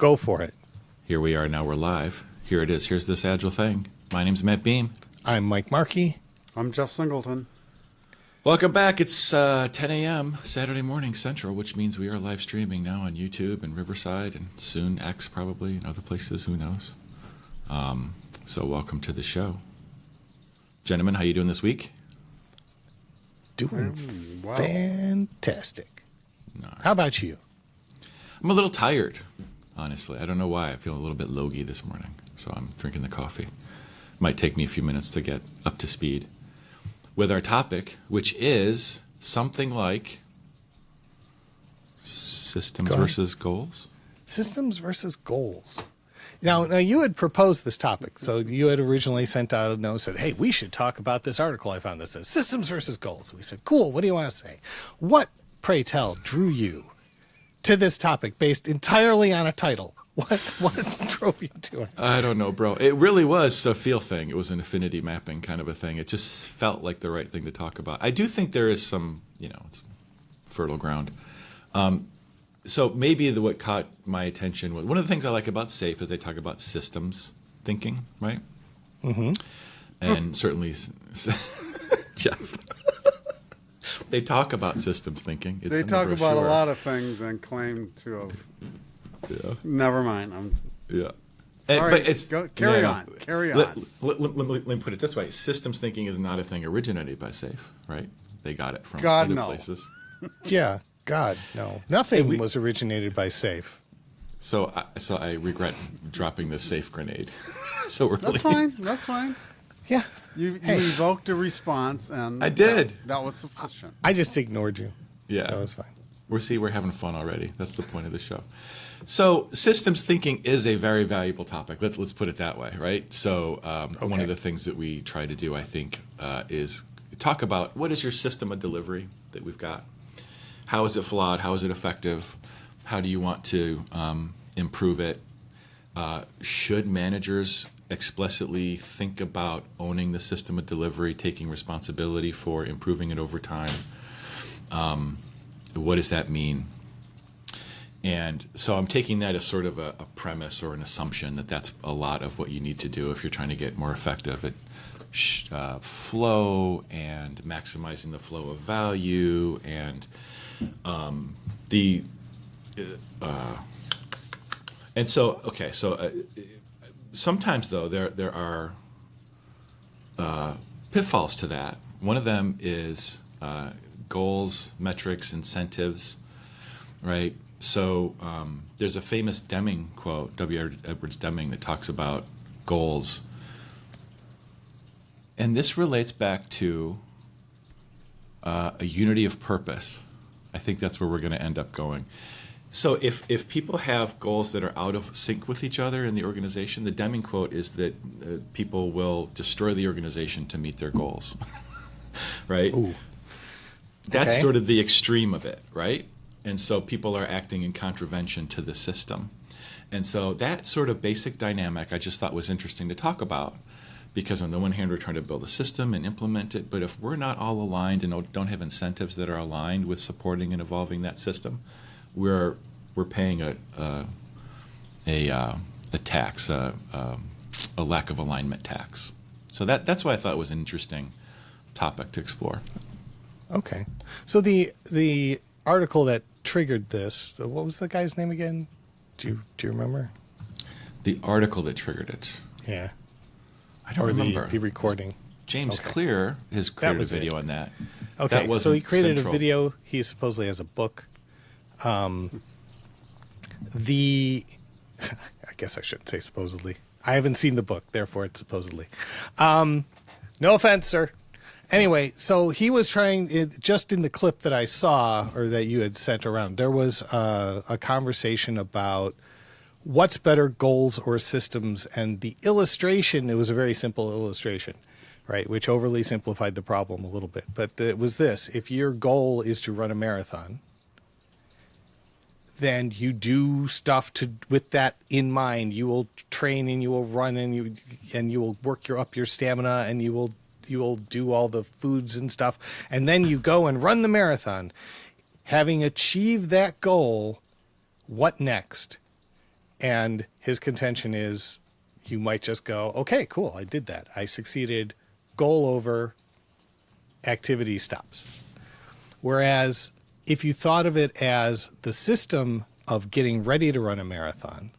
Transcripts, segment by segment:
Go for it. Here we are. Now we're live. Here it is. Here's this agile thing. My name's Matt Beam. I'm Mike Markey. I'm Jeff Singleton. Welcome back. It's 10 a.m. Saturday morning Central, which means we are live streaming now on YouTube and Riverside and soon X probably and other places. Who knows? So welcome to the show. Gentlemen, how you doing this week? Doing Wow. fantastic. No. How about you? I'm a little tired, honestly. I don't know why. I feel a little bit logy this morning, so I'm drinking the coffee. Might take me a few minutes to get up to speed with our topic, which is something like systems versus goals. Systems versus goals. Now, you had proposed this topic. So you had originally sent out a note, said, hey, we should talk about this article I found that says systems versus goals. We said, cool, what do you want to say? What, pray tell, drew you to this topic based entirely on a title? What drove you to it? I don't know, bro. It really was a feel thing. It was an affinity mapping kind of a thing. It just felt like the right thing to talk about. I do think there is some, it's fertile ground. So maybe what caught my attention was one of the things I like about SAFE is they talk about systems thinking, right? Mm-hmm. And certainly, Jeff, they talk about systems thinking. It's They in the talk about a brochure. lot of things and claim to have. Yeah. Never mind. Yeah. Sorry. But it's Carry no. on. Carry on. Let me put it this way: systems thinking is not a thing originated by SAFE, right? They got it from God, other no. places. Yeah, God, no. Nothing we- was originated by SAFE. So I regret dropping the SAFE grenade. So early. That's fine. That's fine. Yeah. You Hey. evoked a response, and I did. That was sufficient. I just ignored you. Yeah. That was fine. We're having fun already. That's the point of the show. So systems thinking is a very valuable topic. Let's put it that way, right? So one of the things that we try to do, I think, is talk about what is your system of delivery that we've got. How is it flawed? How is it effective? How do you want to improve it? Should managers explicitly think about owning the system of delivery, taking responsibility for improving it over time? What does that mean? And so I'm taking that as sort of a premise or an assumption that that's a lot of what you need to do if you're trying to get more effective at flow and maximizing the flow of value and sometimes though there are pitfalls to that. One of them is goals, metrics, incentives, right? So there's a famous Deming quote, W. Edwards Deming, that talks about goals. And this relates back to a unity of purpose. I think that's where we're going to end up going. So if people have goals that are out of sync with each other in the organization, the Deming quote is that people will destroy the organization to meet their goals, right? Ooh. That's Okay. sort of the extreme of it, right? And so people are acting in contravention to the system. And so that sort of basic dynamic I just thought was interesting to talk about, because on the one hand, we're trying to build a system and implement it, but if we're not all aligned and don't have incentives that are aligned with supporting and evolving that system, we're paying a tax, a lack of alignment tax. So that's why I thought it was an interesting topic to explore. Okay. So the article that triggered this, what was the guy's name again? Do you remember? The article that triggered it. Yeah. I don't Or remember. the recording. James Okay. Clear has created a was video it. on that. Okay. That So wasn't he created central. a video. He supposedly has a book. I guess I shouldn't say supposedly. I haven't seen the book, therefore it's supposedly. No offense, sir. Anyway, so he was trying, just in the clip that I saw or that you had sent around, there was a conversation about what's better, goals or systems, and the illustration, it was a very simple illustration, right, which overly simplified the problem a little bit. But it was this: if your goal is to run a marathon, then you do stuff with that in mind. You will train and you will run and you will work up your stamina and you will do all the foods and stuff, and then you go and run the marathon. Having achieved that goal, what next? And his contention is you might just go, okay, cool, I did that. I succeeded. Goal over, activity stops. Whereas if you thought of it as the system of getting ready to run a marathon,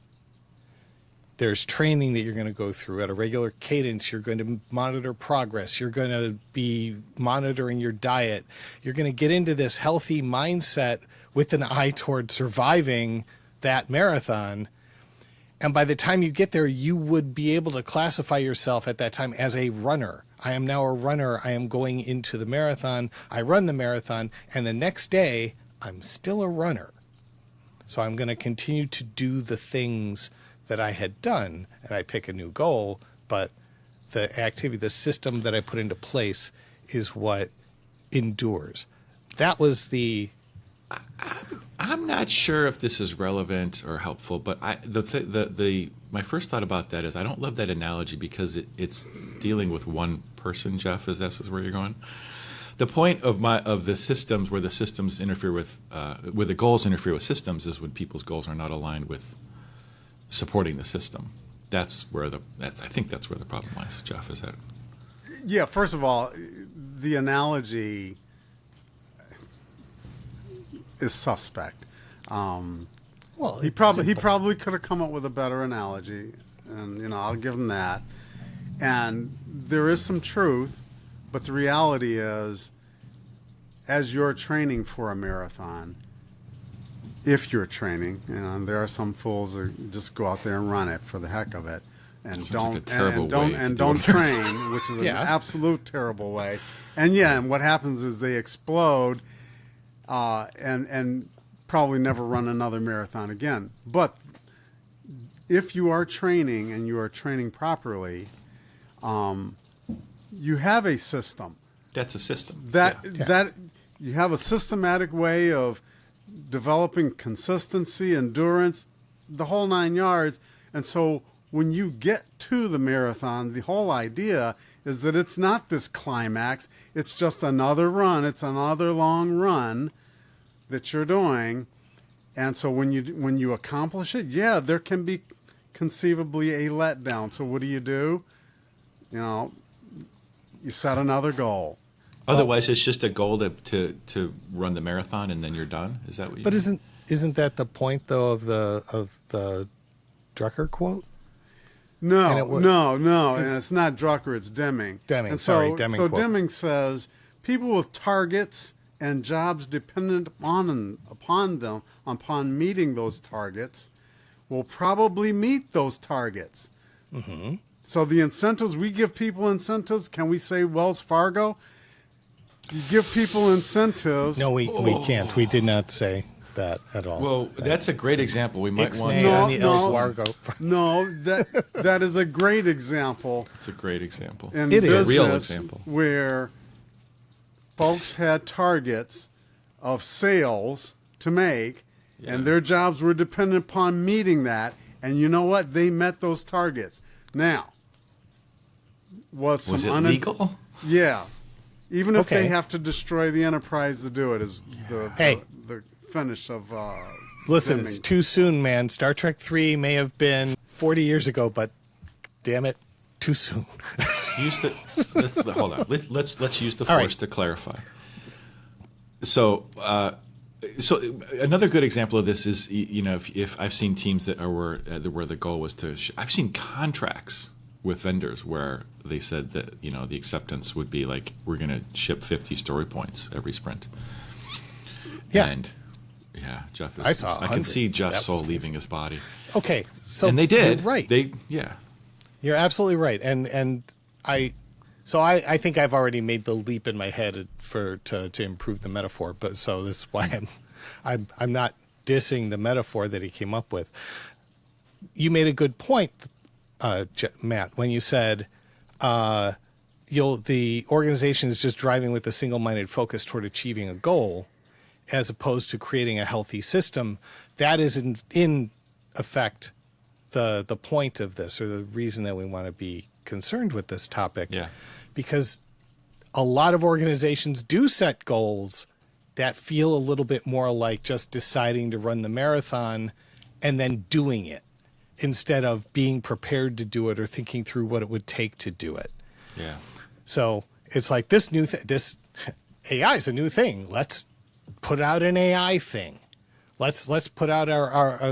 there's training that you're going to go through at a regular cadence. You're going to monitor progress. You're going to be monitoring your diet. You're going to get into this healthy mindset with an eye toward surviving that marathon. And by the time you get there, you would be able to classify yourself at that time as a runner. I am now a runner. I am going into the marathon. I run the marathon. And the next day, I'm still a runner. So I'm going to continue to do the things that I had done, and I pick a new goal, but the activity, the system that I put into place is what endures. That was the... I'm not sure if this is relevant or helpful, but my first thought about that is I don't love that analogy because it's dealing with one person, Jeff, is where you're going? The point of the systems where the systems interfere with where the goals interfere with systems is when people's goals are not aligned with supporting the system. I think that's where the problem lies, Jeff, is that? Yeah, first of all, the analogy is suspect. Well, He probably could have come up with a better analogy, and I'll give him that. And there is some truth, but the reality is, as you're training for a marathon, if you're training, there are some fools that just go out there and run it for the heck of it, and don't train, which is an absolute terrible way. And what happens is they explode, and probably never run another marathon again. But if you are training and you are training properly, you have a system. That's a system. That you have a systematic way of developing consistency, endurance, the whole 9 yards. And so when you get to the marathon, the whole idea is that it's not this climax. It's just another run. It's another long run that you're doing. And so when you accomplish it, there can be conceivably a letdown. So what do? You set another goal. Otherwise, it's just a goal to run the marathon, and then you're done. Is that what you? But mean? isn't that the point though of the Drucker quote? No. It's, And it's not Drucker. It's Deming. Deming. And Sorry, Deming. So quote. Deming says people with targets and jobs dependent upon meeting those targets will probably meet those targets. Mm-hmm. So the incentives, we give people incentives. Can we say Wells Fargo? You give people incentives. No, we can't. We did not say that at all. Well, that's a great example. We might want No, that is a great example. It's a great example. In it is a real example where folks had targets of sales to make, and their jobs were dependent upon meeting that. And you know what? They met those targets. Now, was it legal? Yeah. Even if they have to destroy the enterprise to do it, is the finish of. Listen, Deming. it's too soon, man. Star Trek 3 may have been 40 years ago, but damn it, too soon. Hold on. Let's use the All force to clarify. So another good example of this is if I've seen teams that are where the goal was to. I've seen contracts with vendors where they said that the acceptance would be like we're going to ship 50 story points every sprint. Yeah. And Jeff is. I saw 100. I can see Jeff's That soul was leaving his body. Okay, so And they did. You're right. You're absolutely right. And I think I've already made the leap in my head to improve the metaphor. But so this is why I'm not dissing the metaphor that he came up with. You made a good point, Matt, when you said the organization is just driving with a single-minded focus toward achieving a goal, as opposed to creating a healthy system. That is in effect the point of this, or the reason that we want to be concerned with this topic. Yeah. Because a lot of organizations do set goals that feel a little bit more like just deciding to run the marathon and then doing it. instead of being prepared to do it or thinking through what it would take to do it. Yeah. So it's like this this AI is a new thing. Let's put out an AI thing. Let's put out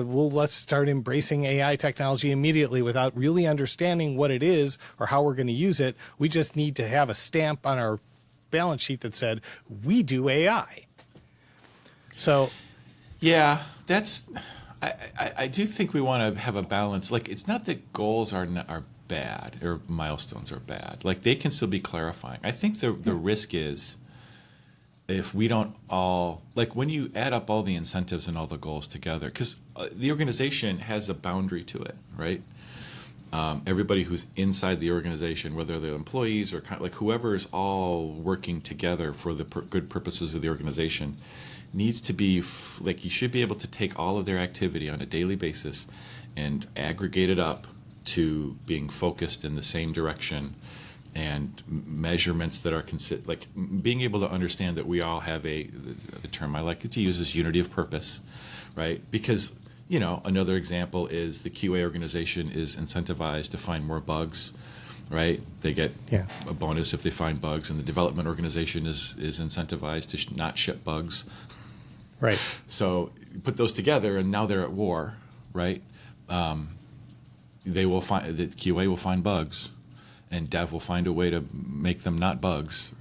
let's start embracing AI technology immediately without really understanding what it is or how we're going to use it. We just need to have a stamp on our balance sheet that said we do AI. So, yeah, I do think we want to have a balance. Like, it's not that goals are bad or milestones are bad. Like, they can still be clarifying. I think the risk is if we don't all, like, when you add up all the incentives and all the goals together, because the organization has a boundary to it, right? Everybody who's inside the organization, whether they're employees or like whoever is all working together for the good purposes of the organization, needs to be like, you should be able to take all of their activity on a daily basis and aggregate it up to being focused in the same direction, and measurements that are like being able to understand that we all have the term I like to use is unity of purpose, right? Because, you know, another example is the QA organization is incentivized to find more bugs, right? They get a bonus if they find bugs, and the development organization is incentivized to not ship bugs. right. So you put those together, and now they're at war, right? They will find that QA will find bugs, and dev will find a way to make them not bugs.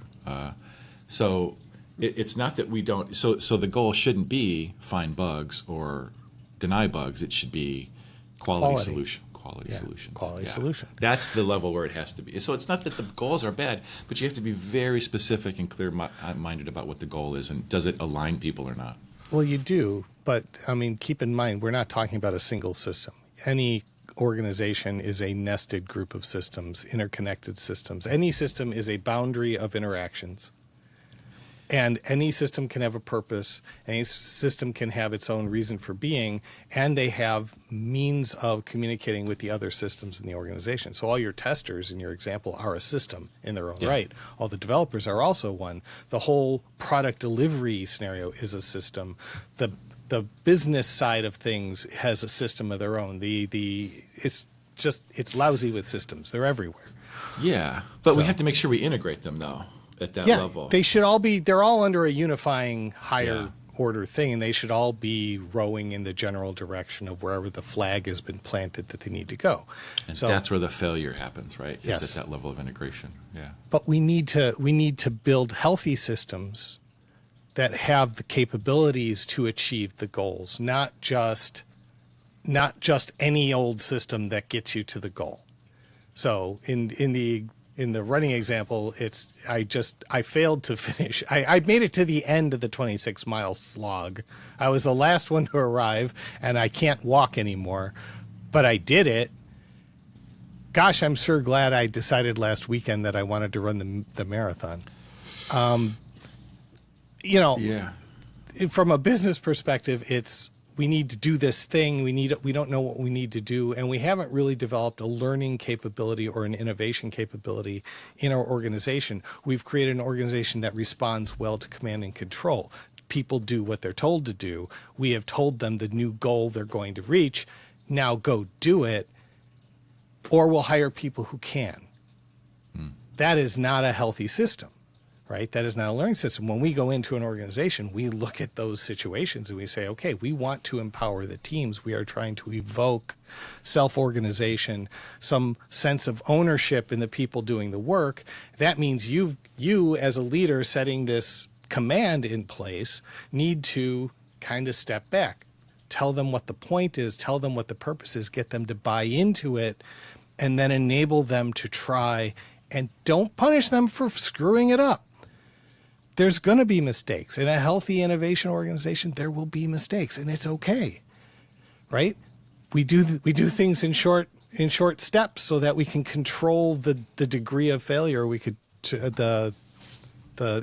So it's not that we don't. So the goal shouldn't be find bugs or deny bugs. It should be quality solution. Quality solutions. Quality solution. That's the level where it has to be. So it's not that the goals are bad, but you have to be very specific and clear-minded about what the goal is, and does it align people or not. Well, you do, but I mean, keep in mind, we're not talking about a single system. Any organization is a nested group of systems, interconnected systems. Any system is a boundary of interactions. And any system can have a purpose. Any system can have its own reason for being, and they have means of communicating with the other systems in the organization. So all your testers, in your example, are a system in their own right. All the developers are also one. The whole product delivery scenario is a system. The business side of things has a system of their own. It's lousy with systems. They're everywhere. Yeah, but we have to make sure we integrate them, though, at that level. They should all be, they're all under a unifying higher order thing, and they should all be rowing in the general direction of wherever the flag has been planted that they need to go. And so that's where the failure happens, right? Yes. Is at that level of integration. Yeah. But we need to build healthy systems that have the capabilities to achieve the goals, not just any old system that gets you to the goal. So in the running example, I failed to finish. I made it to the end of the 26-mile slog. I was the last one to arrive, and I can't walk anymore, but I did it. Gosh, I'm sure glad I decided last weekend that I wanted to run the marathon. You know, from a business perspective, we need to do this thing. We don't know what we need to do, and we haven't really developed a learning capability or an innovation capability in our organization. We've created an organization that responds well to command and control. People do what they're told to do. We have told them the new goal they're going to reach. Now go do it, or we'll hire people who can. That is not a healthy system. Right? That is not a learning system. When we go into an organization, we look at those situations and we say, okay, we want to empower the teams. We are trying to evoke self-organization, some sense of ownership in the people doing the work. That means you as a leader setting this command in place need to kind of step back, tell them what the point is, tell them what the purpose is, get them to buy into it, and then enable them to try, and don't punish them for screwing it up. There's going to be mistakes. In a healthy innovation organization, there will be mistakes, and it's okay, right? We do things in short steps so that we can control the degree of failure. The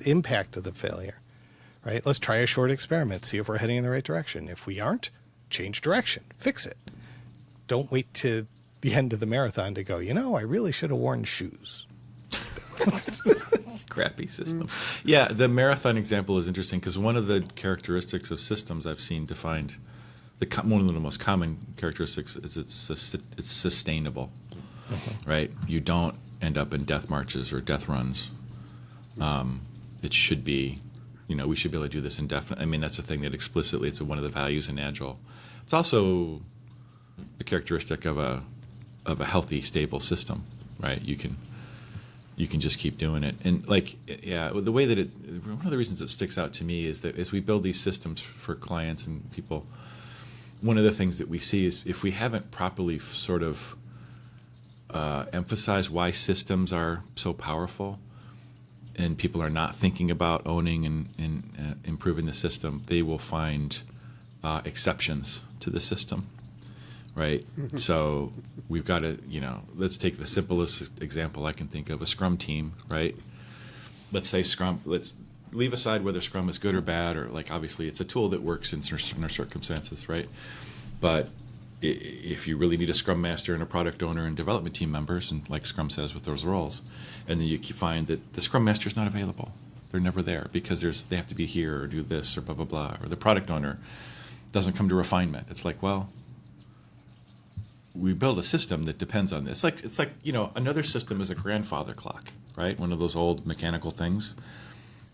impact of the failure, right? Let's try a short experiment, see if we're heading in the right direction. If we aren't, change direction, fix it. Don't wait to the end of the marathon to go, I really should have worn shoes. Crappy system. Yeah, the marathon example is interesting because one of the characteristics of systems I've seen defined one of the most common characteristics is it's sustainable, right? You don't end up in death marches or death runs. It should be, we should be able to do this indefinitely. I mean, that's a thing that explicitly, it's one of the values in Agile. It's also a characteristic of a healthy, stable system, right? You can just keep doing it. And the way that one of the reasons it sticks out to me is that as we build these systems for clients and people, one of the things that we see is if we haven't properly sort of emphasized why systems are so powerful, and people are not thinking about owning and improving the system, they will find exceptions to the system, right? So we've got to, let's take the simplest example I can think of, a Scrum team, right? Let's say Scrum, let's leave aside whether Scrum is good or bad, or obviously it's a tool that works in certain circumstances, right? But if you really need a Scrum Master and a product owner and development team members, and like Scrum says with those roles, and then you find that the Scrum Master is not available. They're never there because they have to be here or do this or blah, blah, blah. Or the product owner doesn't come to refinement. It's we build a system that depends on this. It's like another system is a grandfather clock, right? One of those old mechanical things.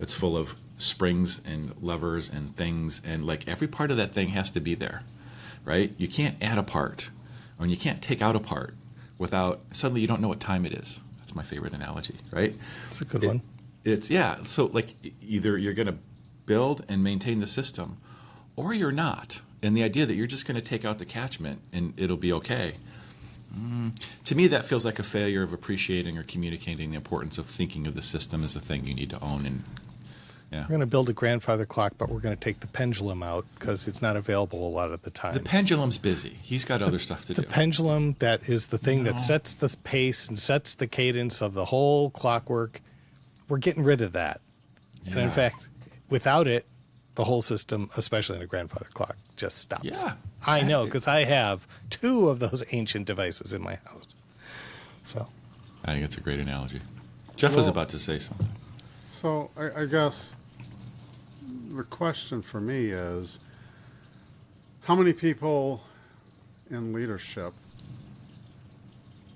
It's full of springs and levers and things, and every part of that thing has to be there, right? You can't add a part, or you can't take out a part without suddenly you don't know what time it is. That's my favorite analogy, right? That's a good one. So either you're going to build and maintain the system, or you're not. And the idea that you're just going to take out the catchment and it'll be okay. To me, that feels like a failure of appreciating or communicating the importance of thinking of the system as a thing you need to own. And We're going to build a grandfather clock, but we're going to take the pendulum out because it's not available a lot of the time. The pendulum's busy. He's got other stuff to do. The pendulum, that is the thing that sets the pace and sets the cadence of the whole clockwork. We're getting rid of that. Yeah. And in fact, without it, the whole system, especially in a grandfather clock, just stops. Yeah. I know, because I have 2 of those ancient devices in my house. So I think it's a great analogy. Jeff was about to say something. So I guess the question for me is, how many people in leadership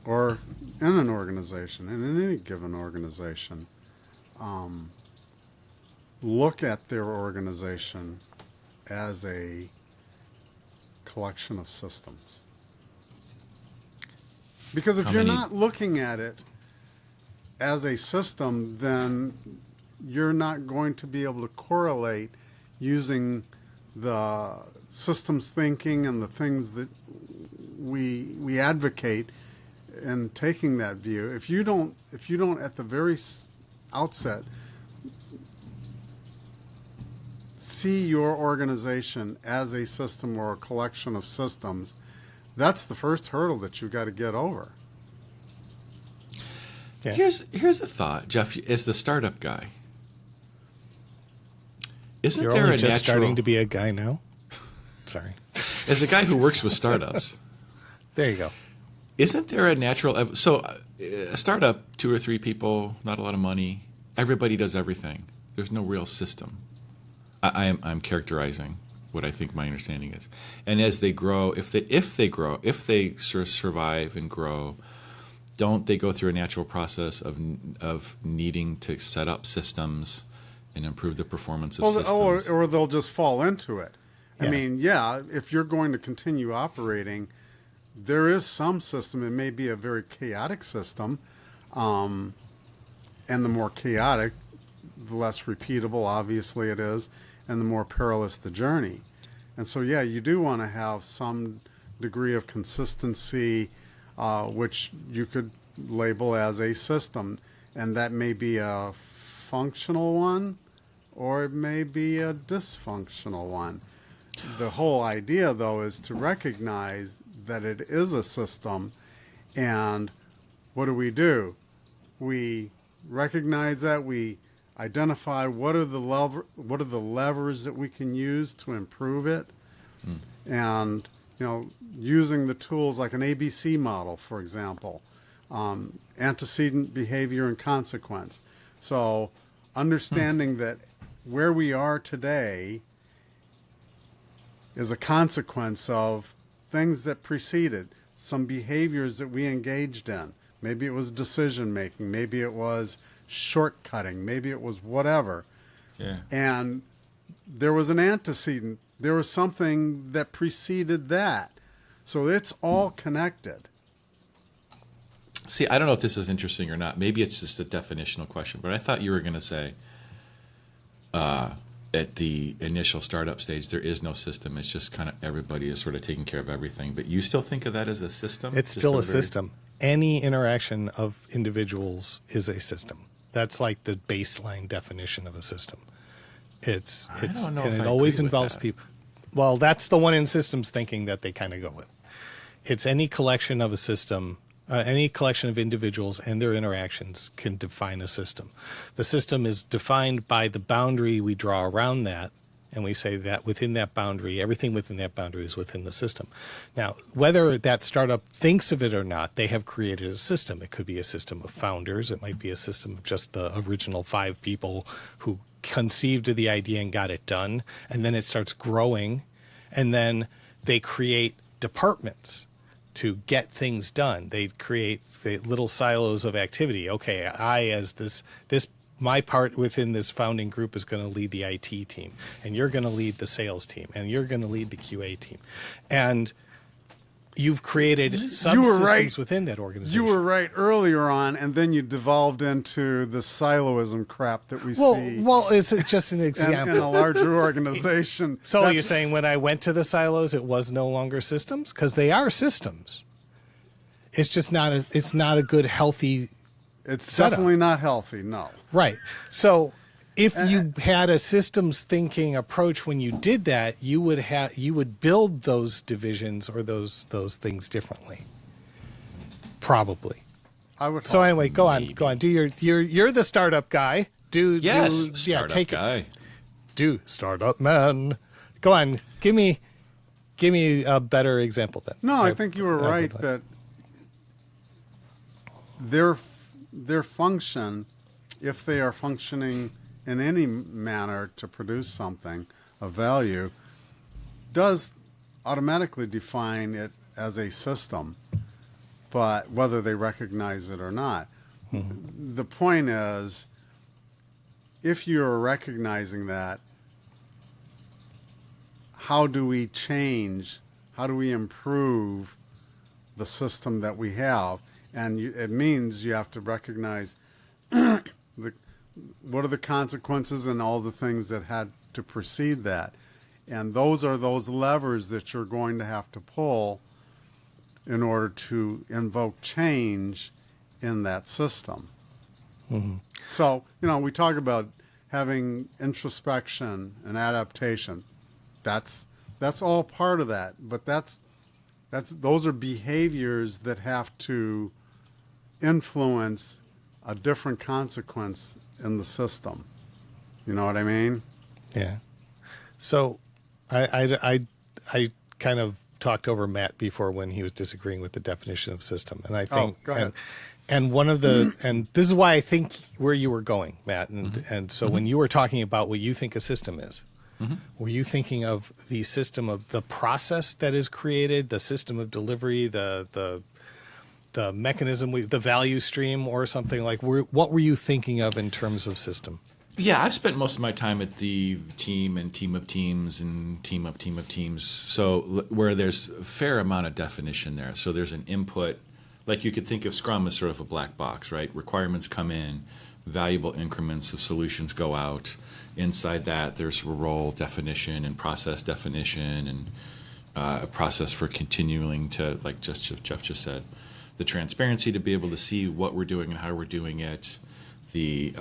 or in an organization, and in any given organization, look at their organization as a collection of systems? Because if you're not looking at it as a system, then you're not going to be able to correlate using the systems thinking and the things that we advocate and taking that view. If you don't at the very outset see your organization as a system or a collection of systems, that's the first hurdle that you've got to get over. Yeah. Here's a thought, Jeff, as the startup guy. Isn't You're there only a just natural... starting to be a guy now? Sorry. As a guy who works with startups... There you go. Isn't there a natural... So a startup, 2 or 3 people, not a lot of money, everybody does everything. There's no real system. I'm characterizing what I think my understanding is. And as they grow, if they survive and grow, don't they go through a natural process of needing to set up systems and improve the performance of systems? Or they'll just fall into it. Yeah. I mean, if you're going to continue operating, there is some system. It may be a very chaotic system, and the more chaotic, the less repeatable, obviously, it is, and the more perilous the journey. And so, you do want to have some degree of consistency, which you could label as a system. And that may be a functional one, or it may be a dysfunctional one. The whole idea, though, is to recognize that it is a system. And what do? We recognize that, we identify what are the levers that we can use to improve it, and using the tools like an ABC model, for example, antecedent, behavior, and consequence. So understanding that where we are today is a consequence of things that preceded, some behaviors that we engaged in. Maybe it was decision making, maybe it was shortcutting, maybe it was whatever. Yeah. And there was an antecedent, there was something that preceded that. So it's all connected. See, I don't know if this is interesting or not. Maybe it's just a definitional question, but I thought you were going to say at the initial startup stage, there is no system. It's just kind of everybody is sort of taking care of everything. But you still think of that as a system? It's Just still a very- system. Any interaction of individuals is a system. That's like the baseline definition of a system. It's don't know and if it I always agree with involves that. people. Well, that's the one in systems thinking that they kind of go with. It's any collection of a system, any collection of individuals and their interactions can define a system. The system is defined by the boundary we draw around that, and we say that within that boundary, everything within that boundary is within the system. Now, whether that startup thinks of it or not, they have created a system. It could be a system of founders. It might be a system of just the original 5 people who conceived of the idea and got it done. And then it starts growing, and then they create departments to get things done. They create the little silos of activity. Okay, I as this my part within this founding group is going to lead the IT team, and you're going to lead the sales team, and you're going to lead the QA team. And you've created subsystems within that organization. You were right earlier on, and then you devolved into the siloism crap that we see well, it's just an in example. a larger organization. So That's- you're saying when I went to the silos, it was no longer systems? Because they are systems. It's just not a good, healthy it's setup. definitely not healthy, no. Right. So if you had a systems thinking approach when you did that, you would build those divisions or those things differently. Probably. I would So hope. anyway, go on. Do you're the startup guy. Startup take guy. it. Do startup man. Go on. Give me a better example then. No, I think you were right that their function, if they are functioning in any manner to produce something of value, does automatically define it as a system, but whether they recognize it or not. Mm-hmm. The point is, if you're recognizing that, how do we change, how do we improve the system that we have? And it means you have to recognize what are the consequences and all the things that had to precede that. And those are those levers that you're going to have to pull in order to invoke change in that system. Mm-hmm. So, we talk about having introspection and adaptation. That's all part of that. But those are behaviors that have to influence a different consequence in the system. You know what I mean? Yeah. So I kind of talked over Matt before when he was disagreeing with the definition of system. And I think go ahead. and one of the and this is why I think where you were going, Matt, and so when you were talking about what you think a system is, were you thinking of the system of the process that is created, the system of delivery, the mechanism, the value stream, or something like? What were you thinking of in terms of system? Yeah, I've spent most of my time at the team and team of teams and team of teams. So where there's a fair amount of definition there. So there's an input, like you could think of Scrum as sort of a black box, right? Requirements come in, valuable increments of solutions go out. Inside that, there's a role definition and process definition and a process for continuing to, like Jeff just said, the transparency to be able to see what we're doing and how we're doing it, the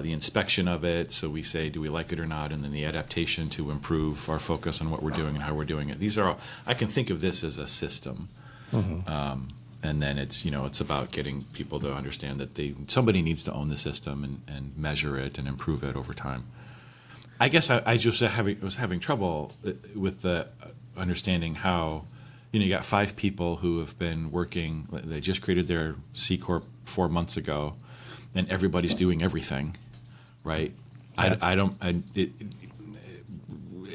inspection of it, so we say, do we like it or not, and then the adaptation to improve our focus on what we're doing and how we're doing it. These are all, I can think of this as a system. And then it's about getting people to understand that somebody needs to own the system and measure it and improve it over time. I guess I just was having trouble with the understanding how, you got 5 people who have been working, they just created their C Corp 4 months ago, and everybody's doing everything, right?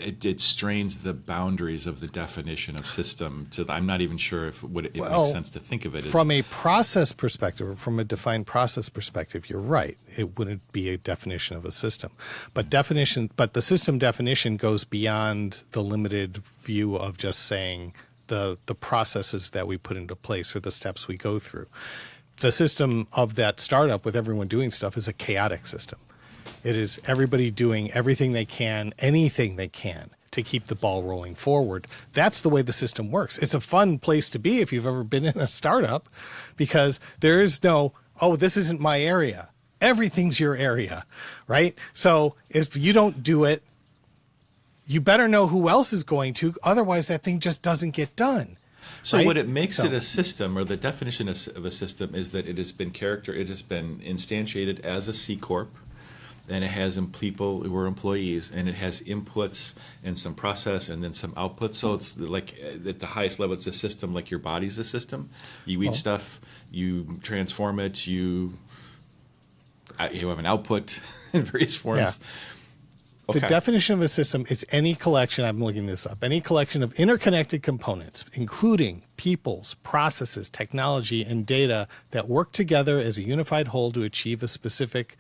it strains the boundaries of the definition of system. I'm not even sure if it Well, makes sense to think of it as from a process perspective, or from a defined process perspective, you're right. It wouldn't be a definition of a system, but the system definition goes beyond the limited view of just saying the processes that we put into place or the steps we go through. The system of that startup with everyone doing stuff is a chaotic system. It is everybody doing everything they can, anything they can to keep the ball rolling forward. That's the way the system works. It's a fun place to be if you've ever been in a startup, because there is no, oh, this isn't my area. Everything's your area, right? So if you don't do it, you better know who else is going to. Otherwise, that thing just doesn't get done. So right? what it makes it a system, or the definition of a system, is that it has been instantiated as a C corp, and it has people who are employees, and it has inputs and some process and then some outputs. So it's like at the highest level, it's a system, like your body's a system. You eat stuff, you transform it, you have an output in various forms. Yeah. Okay. The definition of a system is any collection, I'm looking this up, any collection of interconnected components, including peoples, processes, technology, and data that work together as a unified whole to achieve a specific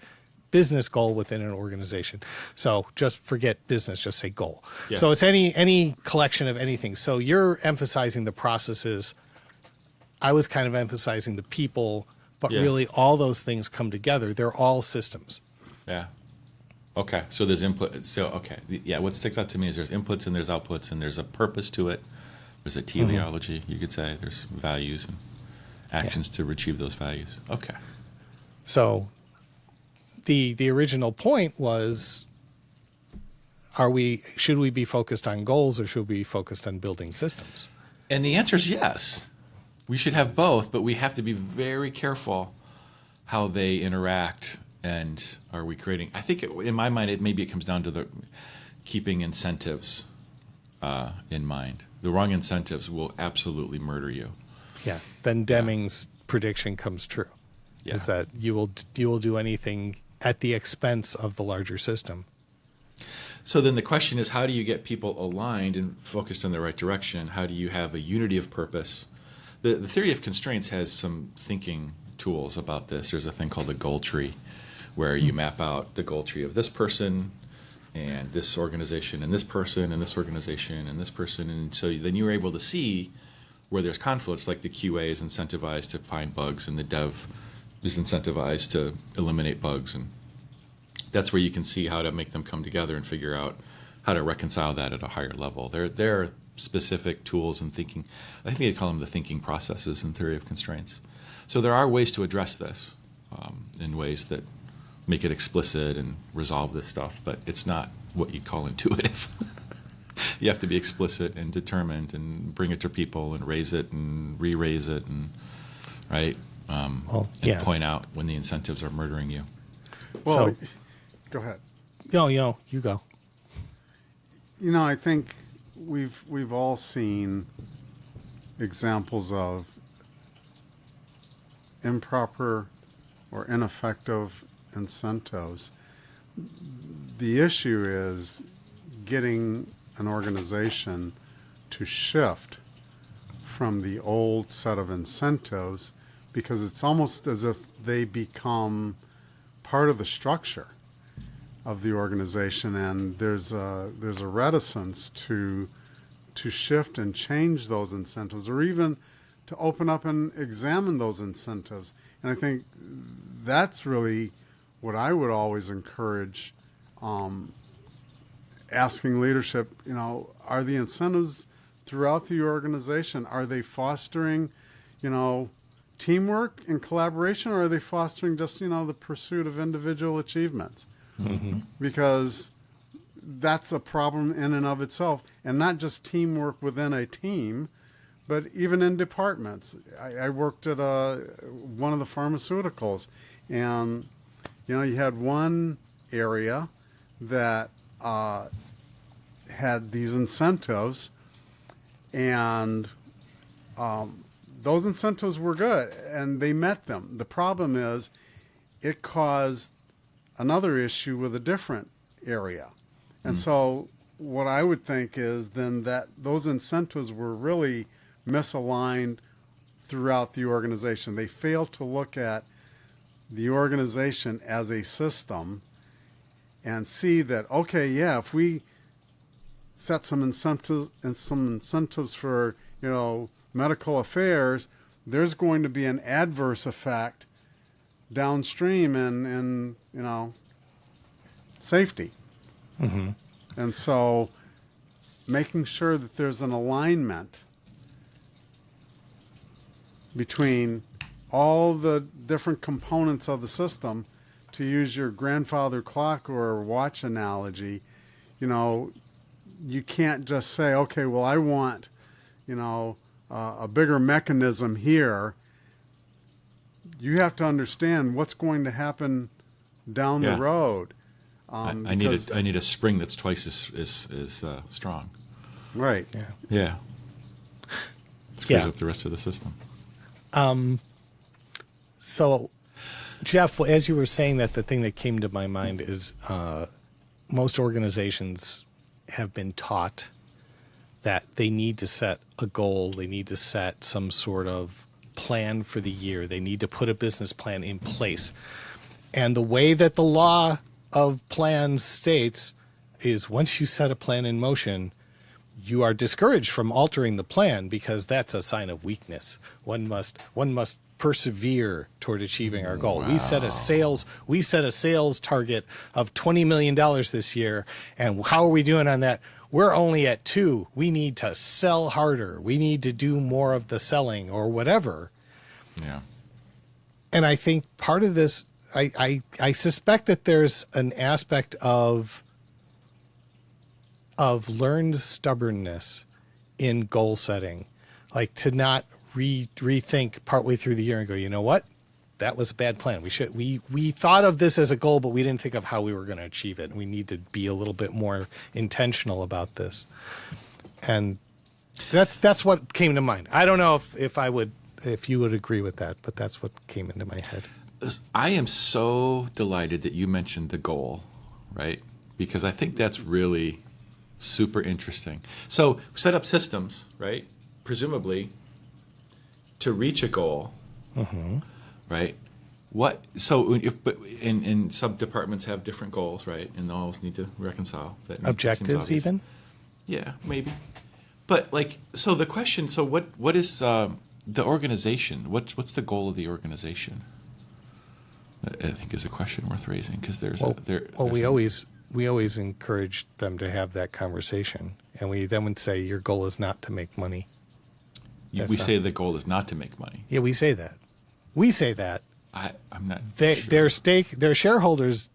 business goal within an organization. So just forget business, just say goal. Yeah. So it's any collection of anything. So you're emphasizing the processes. I was kind of emphasizing the people, but Yeah. really all those things come together. They're all systems. Yeah. Okay. So there's input. So, okay. Yeah. What sticks out to me is there's inputs and there's outputs, and there's a purpose to it. There's a teleology, you could say. There's values and actions to achieve those values. Okay. So the original point was, should we be focused on goals or should we be focused on building systems? And the answer is yes. We should have both, but we have to be very careful how they interact. And are we creating? I think in my mind, maybe it comes down to the keeping incentives in mind. The wrong incentives will absolutely murder you. Yeah. Then Deming's prediction comes true. Yeah. Is that you will do anything at the expense of the larger system. So then the question is, how do you get people aligned and focused in the right direction? How do you have a unity of purpose? The theory of constraints has some thinking tools about this. There's a thing called the goal tree, where you map out the goal tree of this person and this organization and this person and this organization and this person. And so then you're able to see where there's conflicts, like the QA is incentivized to find bugs and the dev is incentivized to eliminate bugs. And that's where you can see how to make them come together and figure out how to reconcile that at a higher level. There are specific tools and thinking. I think they call them the thinking processes in theory of constraints. So there are ways to address this in ways that make it explicit and resolve this stuff, but it's not what you'd call intuitive. You have to be explicit and determined and bring it to people and raise it and re-raise it, and right, and point out when the incentives are murdering you. Well, go ahead. No, you go. I think we've all seen examples of improper or ineffective incentives. The issue is getting an organization to shift from the old set of incentives, because it's almost as if they become part of the structure of the organization, and there's a reticence to shift and change those incentives, or even to open up and examine those incentives. And I think that's really what I would always encourage, asking leadership, are the incentives throughout the organization, are they fostering, teamwork and collaboration, or are they fostering just, the pursuit of individual achievements? Mm-hmm. Because that's a problem in and of itself, and not just teamwork within a team, but even in departments. I worked at one of the pharmaceuticals, and you had one area that had these incentives, and those incentives were good, and they met them. The problem is it caused another issue with a different area. And so what I would think is then that those incentives were really misaligned throughout the organization. They failed to look at the organization as a system and see that, okay, yeah, if we set some incentives for, medical affairs, there's going to be an adverse effect downstream in safety. Mm-hmm. And so making sure that there's an alignment between all the different components of the system, to use your grandfather clock or watch analogy, you can't just say, okay, well, I want, a bigger mechanism here. You have to understand what's going to happen down the road. I need a spring that's twice as strong. Right. Yeah. Yeah. Screws up the rest of the system. So, Jeff, as you were saying that, the thing that came to my mind is most organizations have been taught that they need to set a goal, they need to set some sort of plan for the year, they need to put a business plan in place. And the way that the law of plans states is once you set a plan in motion, you are discouraged from altering the plan because that's a sign of weakness. One must persevere toward achieving our goal. Wow. We set a sales target of $20 million this year, and how are we doing on that? We're only at 2. We need to sell harder. We need to do more of the selling or whatever. Yeah. And I think part of this, I suspect that there's an aspect of learned stubbornness in goal setting, like to not rethink partway through the year and go, you know what, that was a bad plan. We thought of this as a goal, but we didn't think of how we were going to achieve it. And we need to be a little bit more intentional about this. And that's what came to mind. I don't know if you would agree with that, but that's what came into my head. I am so delighted that you mentioned the goal, right? Because I think that's really super interesting. So set up systems, right? Presumably to reach a goal, right? And sub departments have different goals, right? And they always need to reconcile. Objectives, even? Yeah, maybe. But so the question, so what is the organization? What's the goal of the organization? I think is a question worth raising because we always encourage them to have that conversation, and we then would say your goal is not to make money. We say the goal is not to make money. Yeah, we say that. We say that. I'm not. Sure. Their shareholders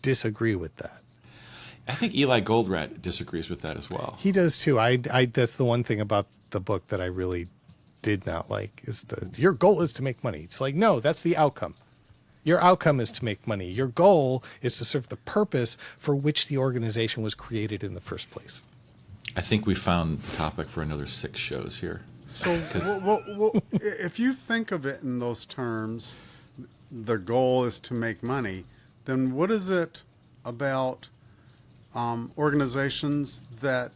disagree with that. I think Eli Goldratt disagrees with that as well. He does too. That's the one thing about the book that I really did not like is your goal is to make money. It's like, no, that's the outcome. Your outcome is to make money. Your goal is to serve the purpose for which the organization was created in the first place. I think we found the topic for another 6 shows here. So if you think of it in those terms, the goal is to make money, then what is it about organizations that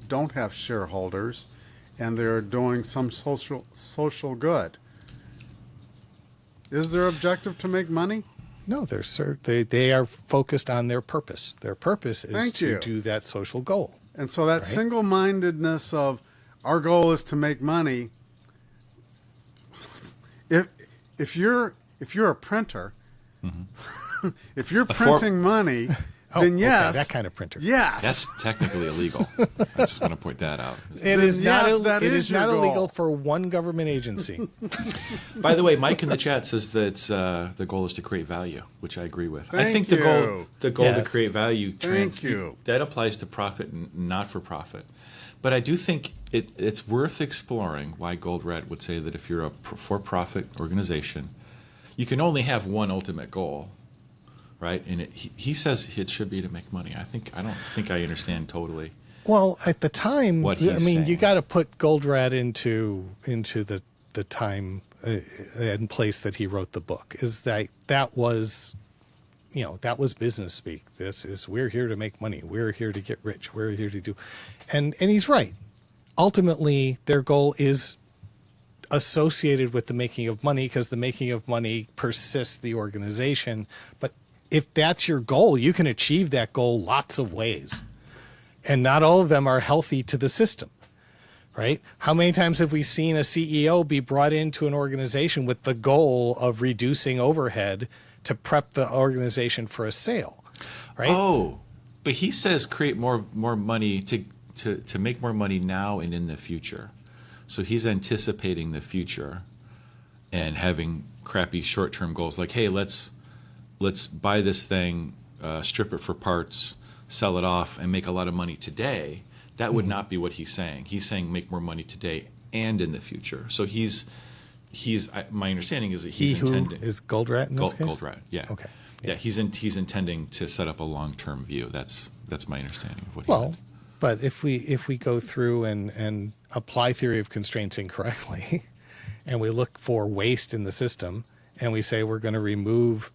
don't have shareholders and they're doing some social good? Is their objective to make money? No, they are focused on their purpose. Their purpose is to do that social goal. And so that single-mindedness of our goal is to make money. If you're a printer, if you're printing money, then yes, okay, that kind of printer. Yes, that's technically illegal. I just want to point that out. It is not goal. illegal for one government agency. By the way, Mike in the chat says that the goal is to create value, which I agree with. I think you. the goal Yes. to create value that applies to profit and not for profit. But I do think it's worth exploring why Goldratt would say that if you're a for-profit organization, you can only have one ultimate goal. Right, and he says it should be to make money. I don't think I understand totally. Well, at the time, saying. You got to put Goldratt into the time and place that he wrote the book. Is that was, that was business speak. This is, we're here to make money. We're here to get rich. We're here to do, and he's right. Ultimately, their goal is associated with the making of money because the making of money persists the organization. But if that's your goal, you can achieve that goal lots of ways. And not all of them are healthy to the system, right? How many times have we seen a CEO be brought into an organization with the goal of reducing overhead to prep the organization for a sale, right? Oh, but he says create more money to make more money now and in the future. So he's anticipating the future and having crappy short-term goals like, hey, let's buy this thing, strip it for parts, sell it off, and make a lot of money today. That would not be what he's saying. He's saying make more money today and in the future. So my understanding is that he's intending. Is Goldrat in this case? Goldrat, yeah. Okay. Yeah, he's intending to set up a long-term view. That's my understanding of what he Well, meant. but if we go through and apply theory of constraints incorrectly, and we look for waste in the system, and we say we're going to remove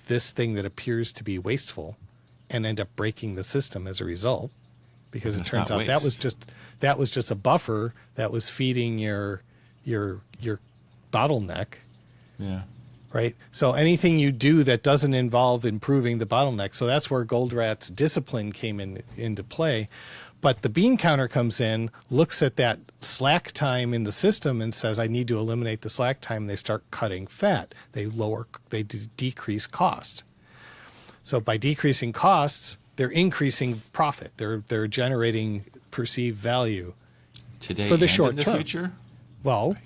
this thing that appears to be wasteful, and end up breaking the system as a result, because it That's turns not out waste. that was just a buffer that was feeding your bottleneck. Yeah. Right. So anything you do that doesn't involve improving the bottleneck. So that's where Goldrat's discipline came into play. But the bean counter comes in, looks at that slack time in the system and says, I need to eliminate the slack time. They start cutting fat. They decrease cost. So by decreasing costs, they're increasing profit. They're generating perceived value Today for the and short in the term. future? Well,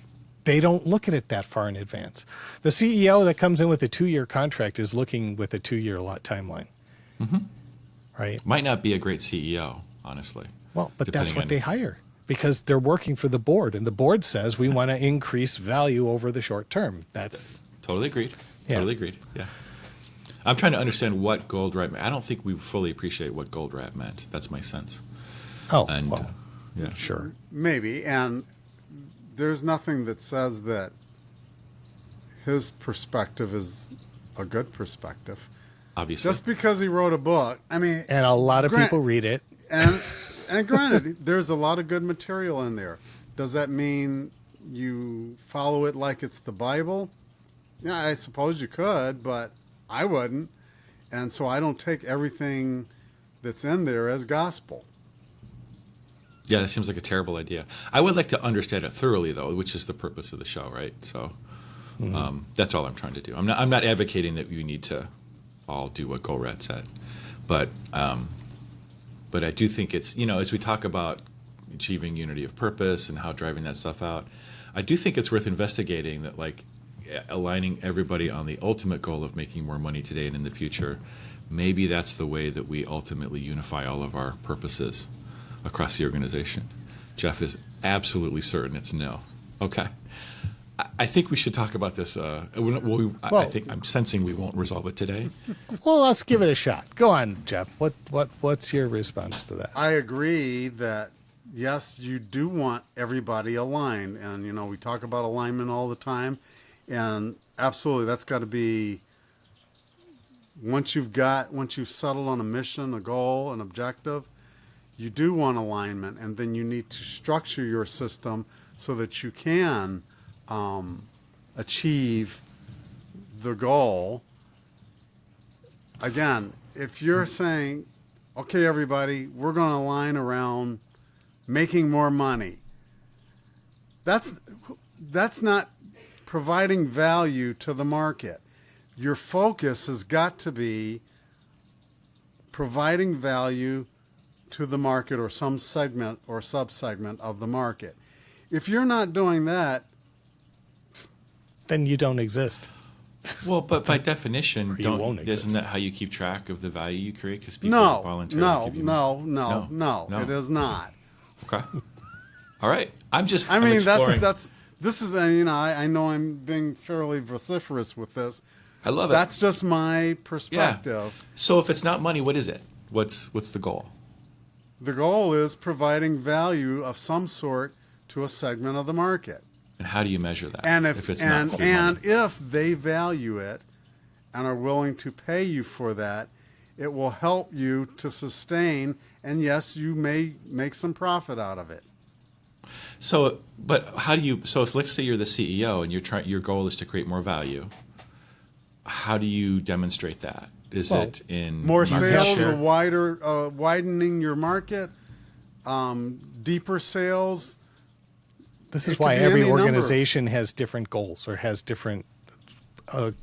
they don't look at it that far in advance. The CEO that comes in with a 2-year contract is looking with a 2-year timeline. Mm-hmm. Right? Might not be a great CEO, honestly. Well, but that's depending what on- they hire because they're working for the board, and the board says we want to increase value over the short term. That's Totally agreed. Yeah. Totally agreed. Yeah. I'm trying to understand what Goldrat meant. I don't think we fully appreciate what Goldrat meant. That's my sense. And well, yeah. sure. Maybe, and there's nothing that says that his perspective is a good perspective. Obviously. Just because he wrote a book, I mean, And a lot of people read it. and granted, there's a lot of good material in there. Does that mean you follow it like it's the Bible? Yeah, I suppose you could, but I wouldn't. And so I don't take everything that's in there as gospel. Yeah, that seems like a terrible idea. I would like to understand it thoroughly, though, which is the purpose of the show, right? So that's all I'm trying to do. I'm not advocating that we need to all do what Goldrat said, but I do think it's, as we talk about achieving unity of purpose and how driving that stuff out, I do think it's worth investigating that, like, aligning everybody on the ultimate goal of making more money today and in the future. Maybe that's the way that we ultimately unify all of our purposes across the organization. Jeff is absolutely certain it's no. Okay. I think we should talk about this. I think I'm sensing we won't resolve it today. Well, let's give it a shot. Go on, Jeff. What's your response to that? I agree that, yes, you do want everybody aligned. And, we talk about alignment all the time. And absolutely, that's got to be, once you've settled on a mission, a goal, an objective, you do want alignment. And then you need to structure your system so that you can achieve the goal. Again, if you're saying, okay, everybody, we're going to align around making more money, that's not providing value to the market. Your focus has got to be providing value to the market or some segment or subsegment of the market. If you're not doing that, Then you don't exist. Well, but by definition, you won't exist. isn't that how you keep track of the value you create? Because people voluntarily give you money. No, it is not. Okay. All right. I'm exploring. This is, I know I'm being fairly vociferous with this. I love it. That's just my perspective. Yeah. So if it's not money, what is it? What's the goal? The goal is providing value of some sort to a segment of the market. And how do you measure that? And if it's not if they value it, and are willing to pay you for that, it will help you to sustain, and yes, you may make some profit out of it. So, but how do you? So, if let's say you're the CEO and your goal is to create more value, how do you demonstrate that? Is it in More market sales, share? widening your market, deeper sales. This It is could why be every any number. organization has different goals or has different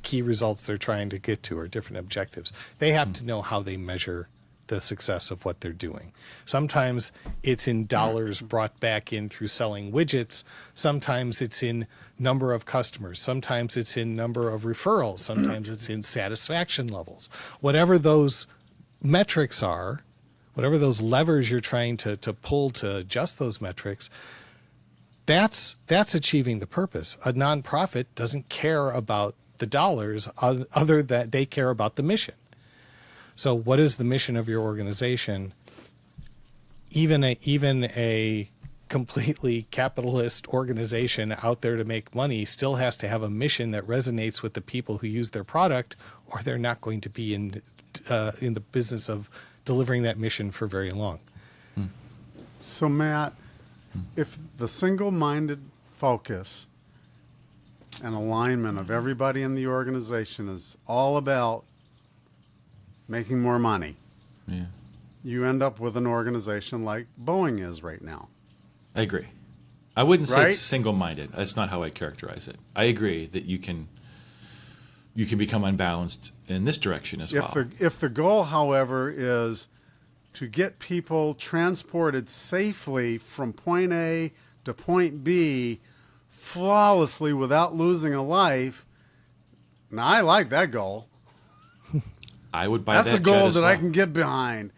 key results they're trying to get to or different objectives. They have to know how they measure the success of what they're doing. Sometimes it's in dollars brought back in through selling widgets. Sometimes it's in number of customers. Sometimes it's in number of referrals. Sometimes it's in satisfaction levels. Whatever those metrics are, whatever those levers you're trying to pull to adjust those metrics, that's achieving the purpose. A nonprofit doesn't care about the dollars other than they care about the mission. So what is the mission of your organization? Even a completely capitalist organization out there to make money still has to have a mission that resonates with the people who use their product, or they're not going to be in the business of delivering that mission for very long. So, Matt, if the single-minded focus and alignment of everybody in the organization is all about making more money, Yeah, you end up with an organization like Boeing is right now. I agree. I wouldn't say Right? it's single-minded. That's not how I characterize it. I agree that you can become unbalanced in this direction as well. If the goal, however, is to get people transported safely from point A to point B flawlessly without losing a life, now I like that goal. I would buy That's that a goal jet as that I well. can get behind.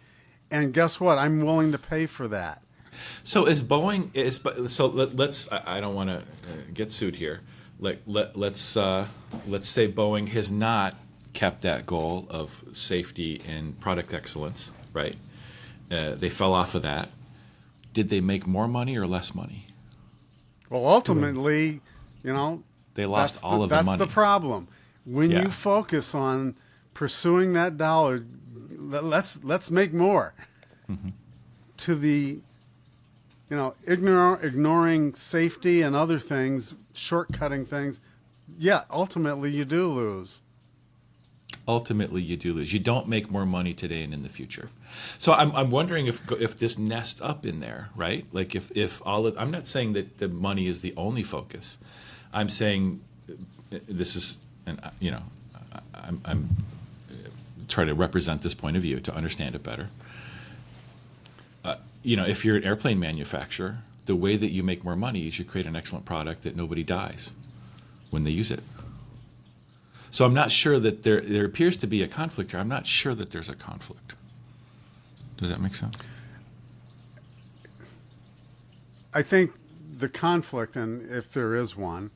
And guess what? I'm willing to pay for that. So is Boeing? Let's. I don't want to get sued here. Let's say Boeing has not kept that goal of safety and product excellence. Right? They fell off of that. Did they make more money or less money? Well, ultimately, They lost that's all of the money. That's the problem. When Yeah. you focus on pursuing that dollar, let's make more. Mm-hmm. To the, ignoring safety and other things, shortcutting things, yeah, ultimately you do lose. Ultimately, you do lose. You don't make more money today and in the future. So I'm wondering if this nests up in there, right? Like if all of, I'm not saying that the money is the only focus. I'm saying this is, and I'm trying to represent this point of view to understand it better. If you're an airplane manufacturer, the way that you make more money is you create an excellent product that nobody dies when they use it. So I'm not sure that there appears to be a conflict here. I'm not sure that there's a conflict. Does that make sense? I think the conflict, and if there is one,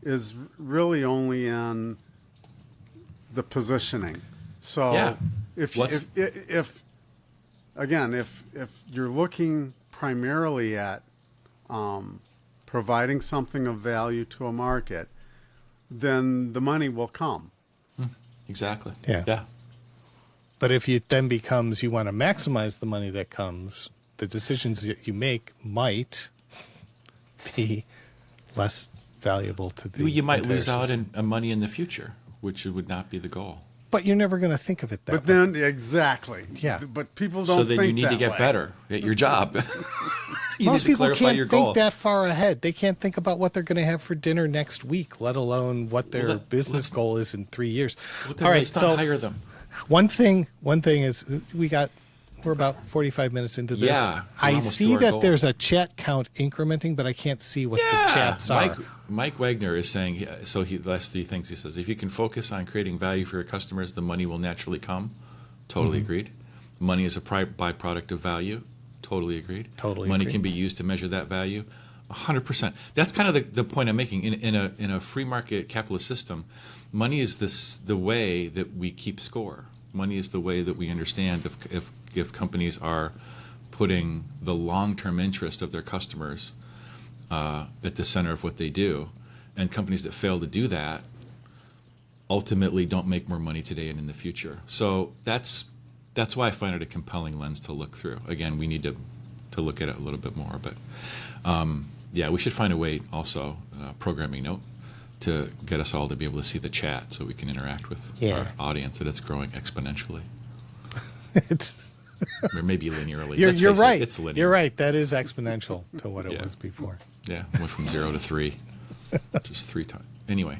is really only in the positioning. So Yeah. if you're looking primarily at providing something of value to a market, then the money will come. Exactly. Yeah. Yeah. But if it then becomes you want to maximize the money that comes, the decisions that you make might be less valuable to the You might entire lose out system. on money in the future, which would not be the goal. But you're never going to think of it that But way. then, exactly. Yeah. But people don't So then think you need to that get way. better at your job. You Most need to people clarify can't your think goal. that far ahead. They can't think about what they're going to have for dinner next week, let alone what their business goal is in 3 years. Well, then All right, let's not so hire them. one thing is we're about 45 minutes into this. Yeah, we're I almost see to our that goal. there's a chat count incrementing, but I can't see what the chats are. Mike Wagner is saying, the last three things he says, if you can focus on creating value for your customers, the money will naturally come. Totally agreed. Money is a byproduct of value. Totally agreed. Totally Money agree. can be used to measure that value. 100%. That's kind of the point I'm making. In a free market capitalist system, money is the way that we keep score. Money is the way that we understand if companies are putting the long-term interest of their customers at the center of what they do, and companies that fail to do that ultimately don't make more money today and in the future. So that's why I find it a compelling lens to look through. Again, we need to look at it a little bit more, but yeah, we should find a way also, programming note, to get us all to be able to see the chat so we can interact with our audience, that it's growing exponentially. It's Or maybe linearly. you're Let's face right. It's linear. You're right. That is exponential to what it Yeah. was before. Yeah, went from 0 to 3, just 3 times. Anyway,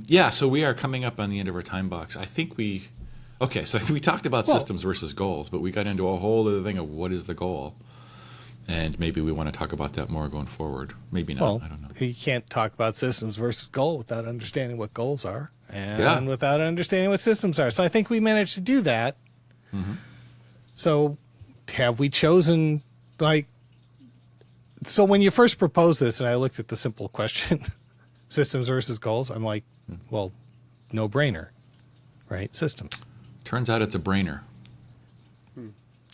yeah, so we are coming up on the end of our time box. I think we talked about systems versus goals, but we got into a whole other thing of what is the goal. And maybe we want to talk about that more going forward. Maybe not. Well, I don't know. you can't talk about systems versus goal without understanding what goals are and without understanding what systems are. So I think we managed to do that. Mm-hmm. So have we chosen, like, so when you first proposed this and I looked at the simple question, systems versus goals, I'm like, well, no brainer, right? Systems. Turns out it's a brainer.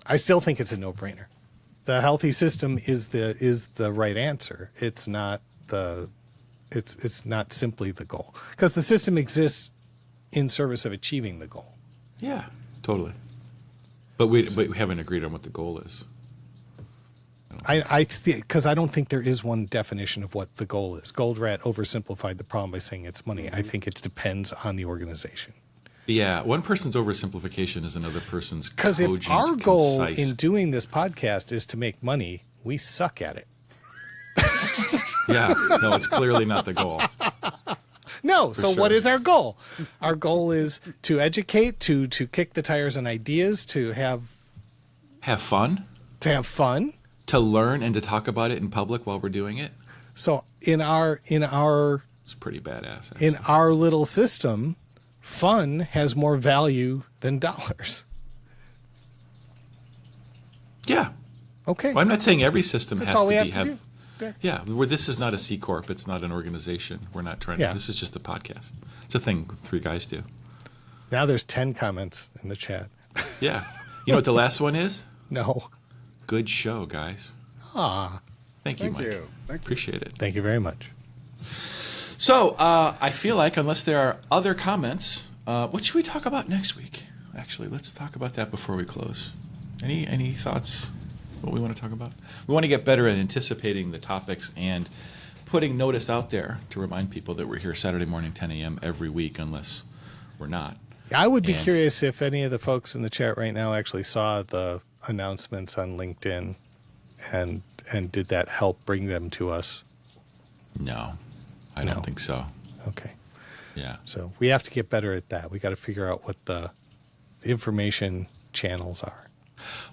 I still think it's a no brainer. The healthy system is the right answer. It's not it's not simply the goal, because the system exists in service of achieving the goal. Yeah, totally. But we haven't agreed on what the goal is. Because I don't think there is one definition of what the goal is. Goldratt oversimplified the problem by saying it's money. I think it depends on the organization. Yeah, one person's oversimplification is another person's Because cogent, if our goal concise. in doing this podcast is to make money, we suck at it. Yeah, no, it's clearly not the goal. No. So sure. what is our goal? Our goal is to educate, to kick the tires on ideas, to have Have fun, to learn and to talk about it in public while we're doing it. So in our It's pretty badass. Actually. in our little system, fun has more value than dollars. Yeah. Okay. Well, I'm not saying every system That's has all to we be have to do. Okay. Yeah, where this is not a C corp. It's not an organization. We're not trying to. Yeah. This is just a podcast. It's a thing 3 guys do. Now there's 10 comments in the chat. Yeah. You know what the last one is? No. Good show, guys. Thank you, Thank Mike. you. Thank you. Appreciate it. Thank you very much. So I feel like, unless there are other comments, what should we talk about next week? Actually, let's talk about that before we close. Any thoughts? What we want to talk about? We want to get better at anticipating the topics and putting notice out there to remind people that we're here Saturday morning, 10 a.m. every week, unless we're not. I would be And- curious if any of the folks in the chat right now actually saw the announcements on LinkedIn and did that help bring them to us? No, I No. don't think so. Okay. Yeah. So we have to get better at that. We got to figure out what the information channels are.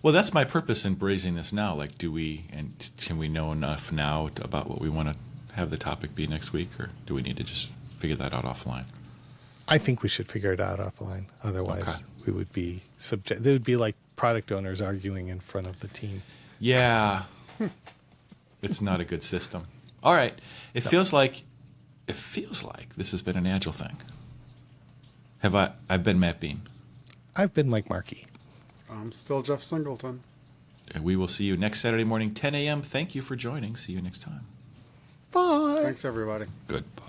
Well, that's my purpose in braising this now. Like, can we know enough now about what we want to have the topic be next week, or do we need to just figure that out offline? I think we should figure it out offline. Otherwise, Okay. we would be subject. It would be like product owners arguing in front of the team. Yeah. It's not a good system. All right. It feels like this has been an Agile thing. I've been Matt Beam. I've been Mike Markey. I'm still Jeff Singleton. And we will see you next Saturday morning, 10 a.m. Thank you for joining. See you next time. Bye. Thanks, everybody. Goodbye.